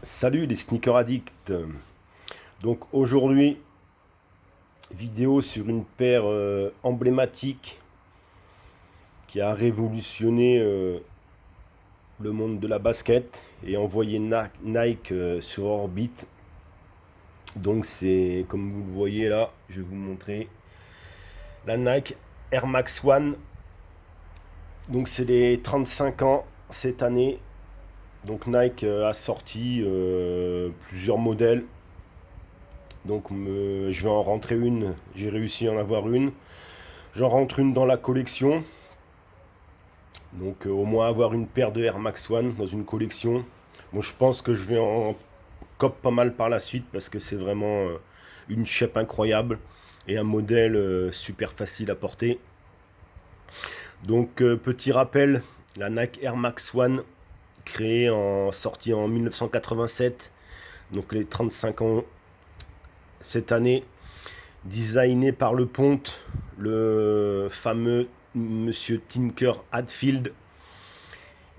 Salut les sneakers addicts. Donc aujourd'hui, vidéo sur une paire emblématique qui a révolutionné le monde de la basket et envoyé Nike sur orbite. Donc c'est comme vous le voyez là, je vais vous montrer la Nike Air Max One. Donc c'est les 35 ans cette année. Donc Nike a sorti plusieurs modèles. Donc je vais en rentrer une, j'ai réussi à en avoir une. J'en rentre une dans la collection. Donc au moins avoir une paire de Air Max One dans une collection. Bon, je pense que je vais en cop pas mal par la suite parce que c'est vraiment une shape incroyable et un modèle super facile à porter. Donc petit rappel, la Nike Air Max One sortie en 1987, donc les 35 ans cette année, designé par le ponte, le fameux monsieur Tinker Hatfield,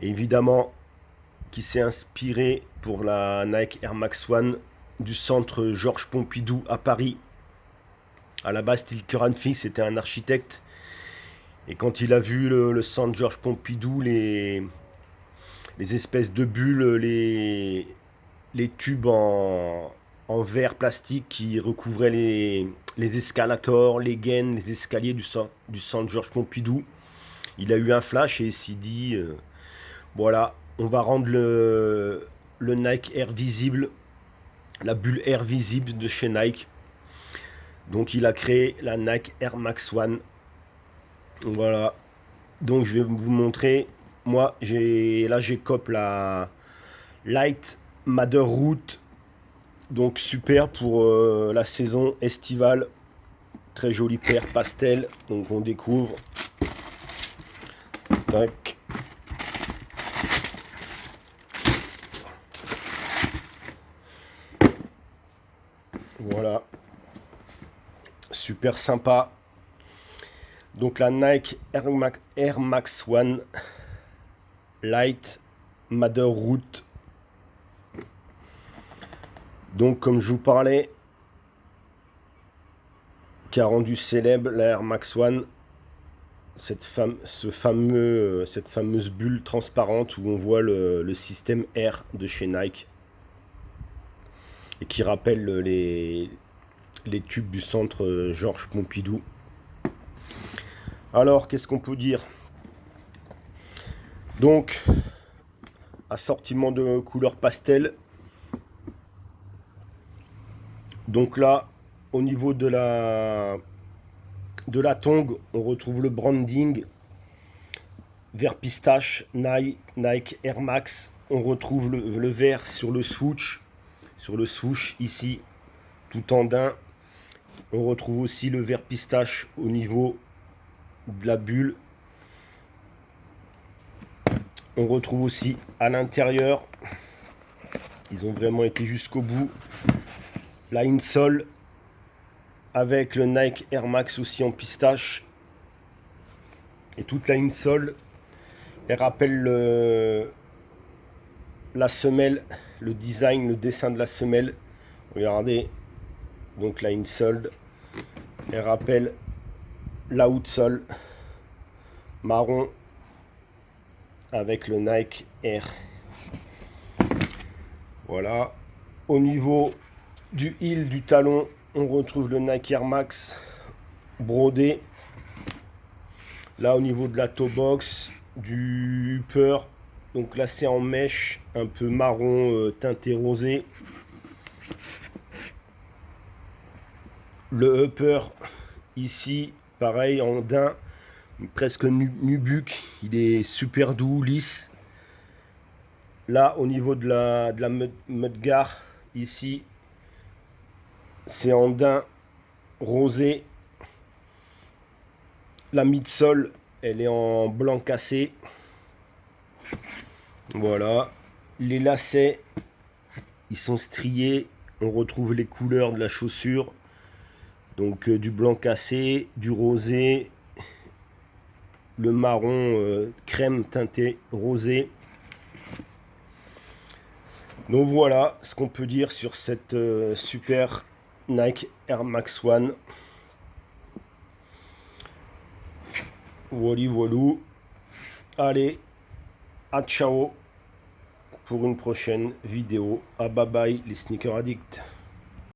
évidemment qui s'est inspiré pour la Nike Air Max One du centre Georges Pompidou à Paris. À la base, Tinker Hatfield c'était un architecte, et quand il a vu le centre Georges Pompidou, les espèces de bulles, les tubes en verre plastique qui recouvraient les escalators, les gaines, les escaliers du centre Georges Pompidou. Il a eu un flash et il s'est dit voilà, on va rendre le Nike Air visible, la bulle Air visible de chez Nike. Donc il a créé la Nike Air Max One. Voilà. Donc je vais vous montrer. Moi, j'ai cop la Light Madder Route. Donc super pour la saison estivale. Très jolie paire pastel. Donc on découvre. Tac. Voilà. Super sympa. Donc la Nike Air Max One Light Madder Route. Donc comme je vous parlais, qui a rendu célèbre la Air Max One, cette fameuse bulle transparente où on voit le système Air de chez Nike et qui rappelle les tubes du centre Georges Pompidou. Alors, qu'est-ce qu'on peut dire? Donc, assortiment de couleurs pastel. Donc là, au niveau de la tongue, on retrouve le branding vert pistache, Nike Air Max. On retrouve le vert sur le swoosh ici, tout en daim. On retrouve aussi le vert pistache au niveau de la bulle. On retrouve aussi à l'intérieur, ils ont vraiment été jusqu'au bout, la insole avec le Nike Air Max aussi en pistache. Et toute la insole, elle rappelle la semelle, le design, le dessin de la semelle. Regardez, donc la insole, elle rappelle la outsole marron avec le Nike Air. Voilà. Au niveau du heel du talon, on retrouve le Nike Air Max brodé. Là, au niveau de la toe box, du upper, donc là c'est en mèche, un peu marron teinté rosé. Le upper ici, pareil en daim, presque nubuck, il est super doux, lisse. Là, au niveau de la mudguard, ici, c'est en daim rosé. La midsole, elle est en blanc cassé. Voilà. Les lacets, ils sont striés. On retrouve les couleurs de la chaussure. Donc du blanc cassé, du rosé, le marron crème teinté rosé. Donc voilà ce qu'on peut dire sur cette super Nike Air Max One. Voilà, voilà. Allez, à ciao pour une prochaine vidéo. À bye bye les sneakers addicts.